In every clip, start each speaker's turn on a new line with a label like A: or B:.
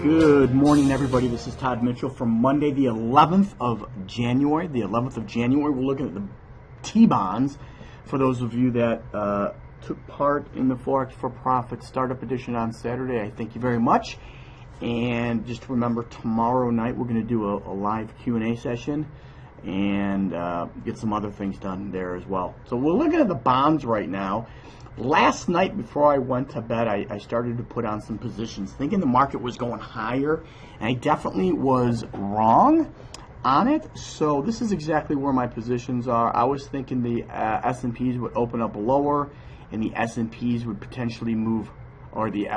A: Good morning, everybody. This is Todd Mitchell from Monday, the 11th of January. The 11th of January, we're looking at the T-bonds. For those of you that took part in the Forex for Profit Startup Edition on Saturday, I thank you very much. And just remember, tomorrow night we're going to do a live Q&A session and get some other things done there as well. So we're looking at the bonds right now. Last night before I went to bed, I started to put on some positions thinking the market was going higher, and I definitely was wrong on it. So this is exactly where my positions are. I was thinking the S&Ps would open up lower and the S&Ps would potentially move, or the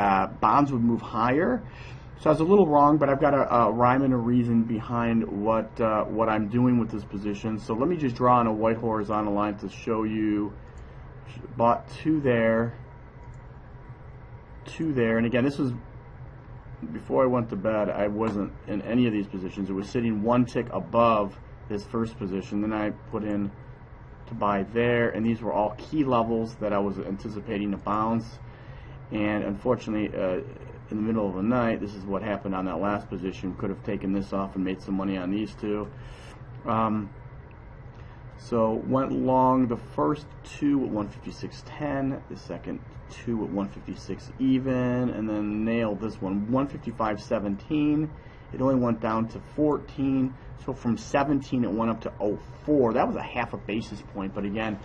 A: bonds would move higher. So I was a little wrong, but I've got a rhyme and a reason behind what I'm doing with this position. So let me just draw on a white horizontal line to show you. Bought two there, and again, this was before I went to bed. I wasn't in any of these positions. It was sitting one tick above this first position. Then I put in to buy there, and these were all key levels that I was anticipating to bounce. And unfortunately, in the middle of the night, this is what happened on that last position. Could have taken this off and made some money on these two. So went long the first two at 156.10, the second two at 156 even, and then nailed this one 155.17. It only went down to 14, so from 17 it went up to 04. That was a half a basis point, but again,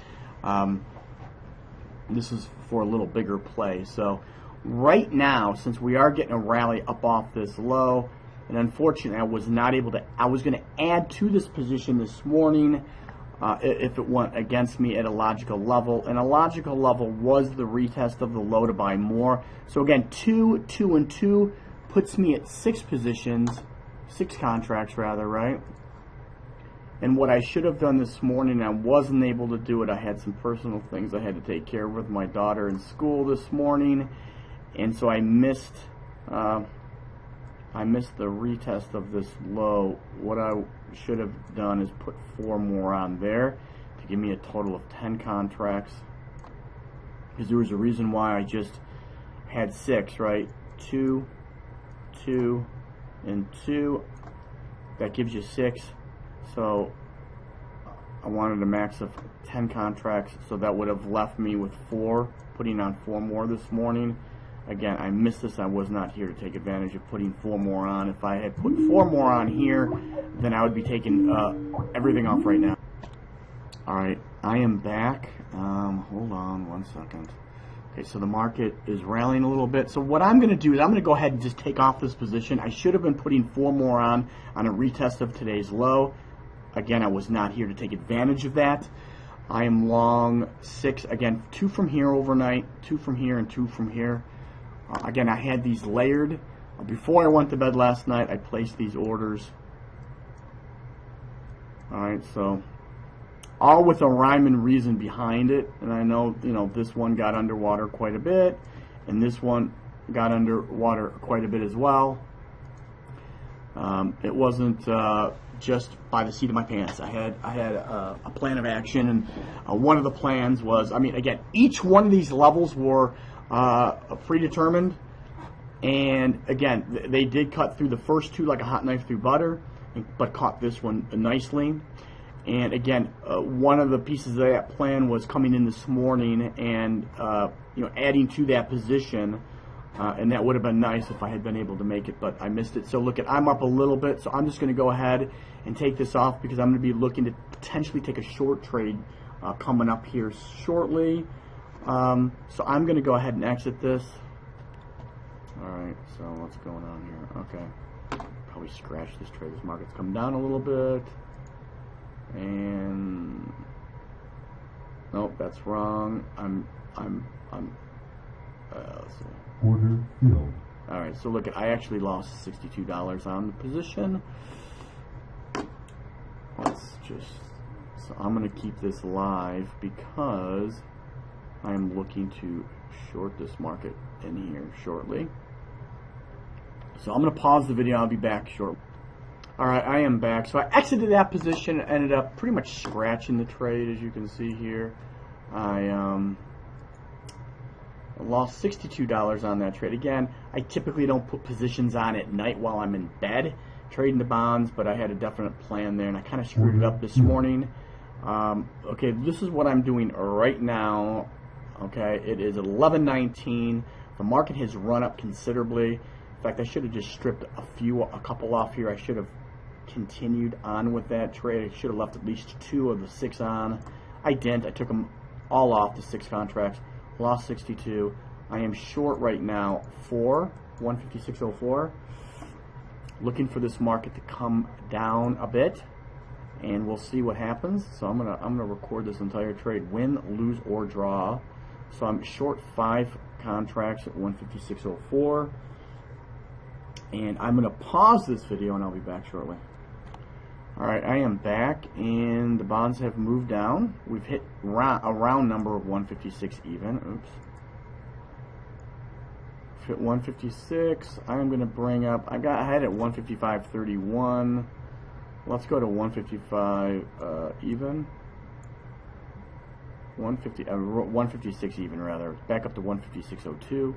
A: this is for a little bigger play. So right now, since we are getting a rally up off this low, and unfortunately I was not able to, I was going to add to this position this morning if it went against me at a logical level, and a logical level was the retest of the low to buy more. So again, 2, 2, and 2 puts me at 6 positions, 6 contracts rather, right? And what I should have done this morning, I wasn't able to do it. I had some personal things I had to take care of with my daughter in school this morning, and so I missed the retest of this low. What I should have done is put 4 more on there to give me a total of 10 contracts, because there was a reason why I just had 6, right? 2, 2, and 2. That gives you 6. So I wanted a max of 10 contracts, so that would have left me with 4, putting on 4 more this morning. Again, I missed this. I was not here to take advantage of putting 4 more on. If I had put 4 more on here, then I would be taking everything off right now. Alright, I am back. Hold on one second. Okay, so the market is rallying a little bit. So what I'm going to do is I'm going to go ahead and just take off this position. I should have been putting 4 more on a retest of today's low. Again, I was not here to take advantage of that. I am long 6. Again, 2 from here overnight, 2 from here, and 2 from here. Again, I had these layered. Before I went to bed last night, I placed these orders. Alright, so all with a rhyme and reason behind it. And I know, this one got underwater quite a bit, and this one got underwater quite a bit as well. It wasn't just by the seat of my pants. I had a plan of action, and one of the plans was, again, each one of these levels were predetermined, and again, they did cut through the first 2 like a hot knife through butter, but caught this one nicely. And again, one of the pieces of that plan was coming in this morning and adding to that position, and that would have been nice if I had been able to make it, but I missed it. So look, I'm up a little bit, so I'm just going to go ahead and take this off, because I'm going to be looking to potentially take a short trade coming up here shortly. So I'm going to go ahead and exit this. Alright, so what's going on here? Okay, probably scratch this trade. This market's come down a little bit, and nope, that's wrong. Let's see.
B: Order filled.
A: Alright, so look, I actually lost $62 on the position. So I'm going to keep this live because I'm looking to short this market in here shortly. So I'm going to pause the video. I'll be back shortly. Alright, I am back. So I exited that position, ended up pretty much scratching the trade, as you can see here. I I lost $62 on that trade. Again, I typically don't put positions on at night while I'm in bed trading the bonds, but I had a definite plan there, and I kind of screwed it up this morning. Okay, this is what I'm doing right now. Okay, it is 11:19. The market has run up considerably. In fact, I should have just stripped a couple off here. I should have continued on with that trade. I should have left at least 2 of the 6 on. I didn't. I took them all off, the 6 contracts. Lost 62. I am short right now for 156.04. Looking for this market to come down a bit, and we'll see what happens. So I'm gonna record this entire trade, win, lose, or draw. So I'm short 5 contracts at 156.04, and I'm gonna pause this video and I'll be back shortly. Alright, I am back, and the bonds have moved down. We've hit a round number of 156 even. Oops. Hit 156. I'm going to bring up, I had it at 155.31. Let's go to 155 even. 156 even rather. Back up to 156.02.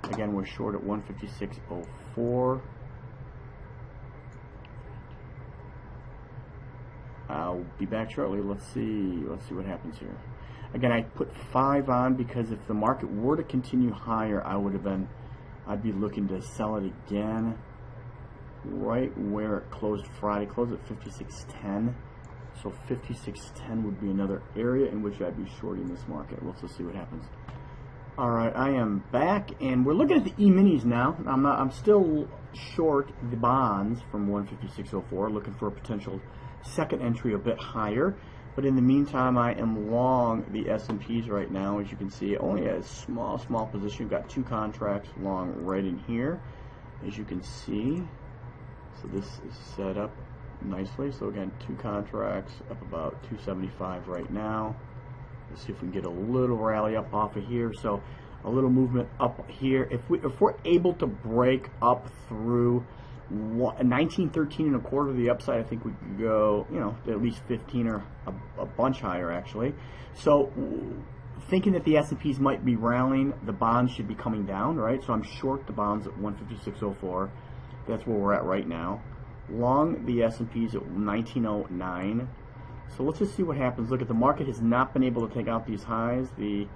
A: Again, we're short at 156.04. I'll be back shortly. Let's see what happens here. Again, I put 5 on because if the market were to continue higher, I'd be looking to sell it again right where it closed Friday. Closed at 56.10. So 56.10 would be another area in which I'd be shorting this market. Let's just see what happens. All right, I am back, and we're looking at the E-Minis now. I'm still short the bonds from 156.04, looking for a potential second entry a bit higher, but in the meantime I am long the S&Ps right now. As you can see, only a small position. We've got 2 contracts long right in here, as you can see. So this is set up nicely. So again, 2 contracts up about 275 right now. Let's see if we can get a little rally up off of here. So a little movement up here. If we're able to break up through 1913 and a quarter to the upside, I think we could go, at least 15 or a bunch higher actually. So thinking that the S&Ps might be rallying, the bonds should be coming down, right? So I'm short the bonds at 156.04. That's where we're at right now. Long the S&Ps at 1909. So let's just see what happens. Look, at the market has not been able to take out these highs. The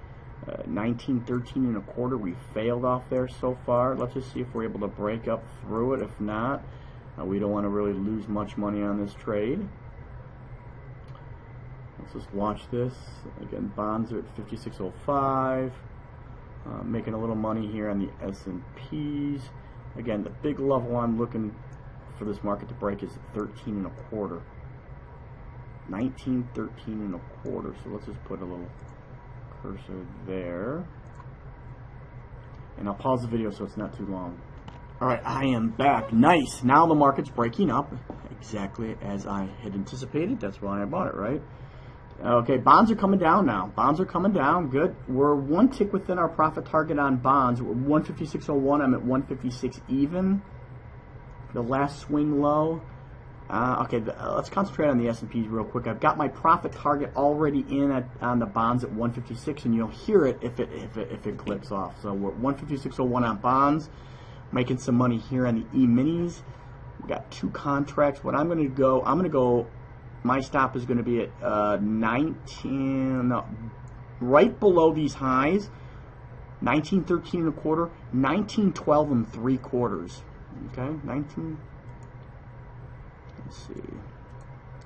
A: 1913 and a quarter, we failed off there so far. Let's just see if we're able to break up through it. If not, we don't want to really lose much money on this trade. Let's just watch this. Again, bonds are at 56.05. Making a little money here on the S&Ps. Again, the big level I'm looking for this market to break is 13 and a quarter. 1913 and a quarter. So let's just put a little cursor there, and I'll pause the video so it's not too long. Alright, I am back. Nice. Now the market's breaking up exactly as I had anticipated. That's why I bought it, right? Okay, bonds are coming down now. Bonds are coming down. Good. We're 1 tick within our profit target on bonds. We're 156.01. I'm at 156 even. The last swing low. Okay, let's concentrate on the S&Ps real quick. I've got my profit target already in on the bonds at 156, and you'll hear it if it clicks off. So we're 156.01 on bonds, making some money here on the E-Minis. We've got 2 contracts. What I'm going to go. My stop is going to be at 19, right below these highs. 1913 and a quarter, 1912 and 3/4. Okay, 19. Let's see,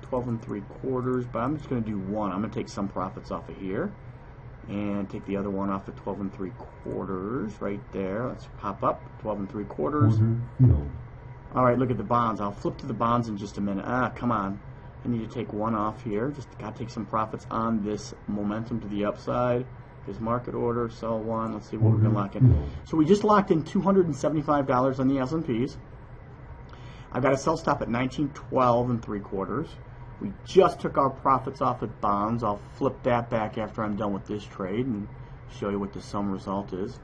A: 12 and 3/4, but I'm just going to do 1. I'm going to take some profits off of here and take the other one off at 12 and 3/4 right there. Let's pop up 12 and 3/4. All right, look at the bonds. I'll flip to the bonds in just a minute. Come on. I need to take 1 off here. Just got to take some profits on this momentum to the upside. Here's market order, sell 1. Let's see what we can lock in. So we just locked in $275 on the S&Ps. I've got a sell stop at 1912 and 3/4. We just took our profits off at bonds. I'll flip that back after I'm done with this trade and show you what the sum result is.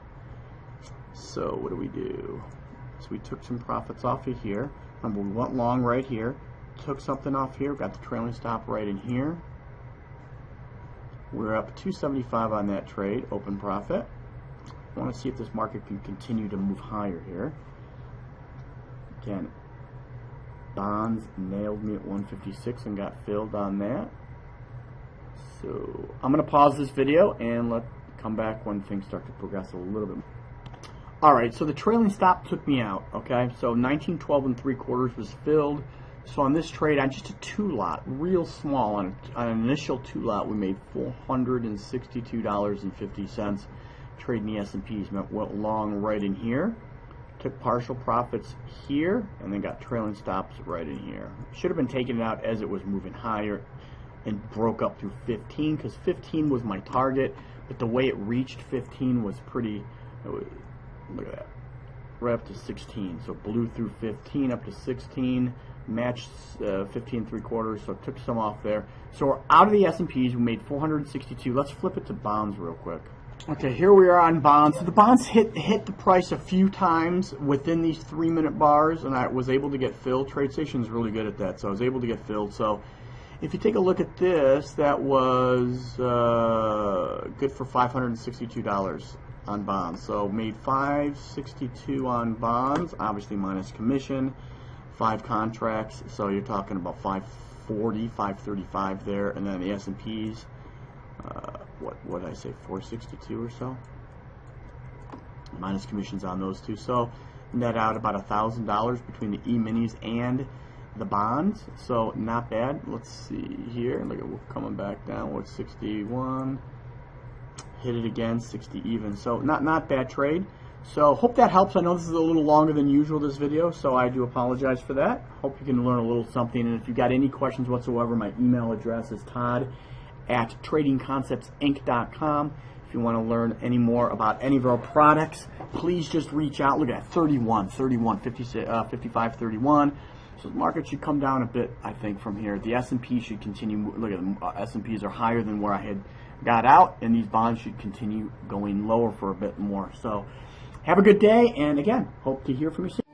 A: So what do we do? So we took some profits off of here. Remember, we went long right here. Took something off here. Got the trailing stop right in here. We're up 275 on that trade. Open profit. I want to see if this market can continue to move higher here. Again, bonds nailed me at 156 and got filled on that. So I'm going to pause this video and come back when things start to progress a little bit more. Alright, so the trailing stop took me out, okay? So 1912 3/4 was filled. So on this trade, on just a 2-lot, real small, on an initial 2-lot, we made $462.50. Trading the S&Ps, went long right in here. Took partial profits here, and then got trailing stops right in here. Should have been taking it out as it was moving higher and broke up through 15, because 15 was my target, but the way it reached 15 was pretty... Look at that, right up to 16. So blew through 15 up to 16, matched 15 3/4, so took some off there. So we're out of the S&Ps. We made 462. Let's flip it to bonds real quick. Okay, here we are on bonds. So the bonds hit the price a few times within these 3-minute bars, and I was able to get filled. TradeStation is really good at that, so I was able to get filled. So if you take a look at this, that was good for $562 on bonds. So made $562 on bonds, obviously minus commission, 5 contracts, so you're talking about $540, $535 there, and then the S&Ps, what did I say, $462 or so, minus commissions on those two. So net out about $1,000 between the E-Minis and the bonds, so not bad. Let's see here, look at, we're coming back down with 61. Hit it again, 60 even. So not bad trade. So hope that helps. I know this is a little longer than usual, this video, so I do apologize for that. Hope you can learn a little something. And if you got any questions whatsoever, my email address is todd@tradingconceptsinc.com. If you want to learn any more about any of our products, please just reach out. Look at that, 31, 55, 31. So the market should come down a bit, I think, from here. The S&P should continue. Look at the S&Ps are higher than where I had got out, and these bonds should continue going lower for a bit more. So have a good day, and again, hope to hear from you soon.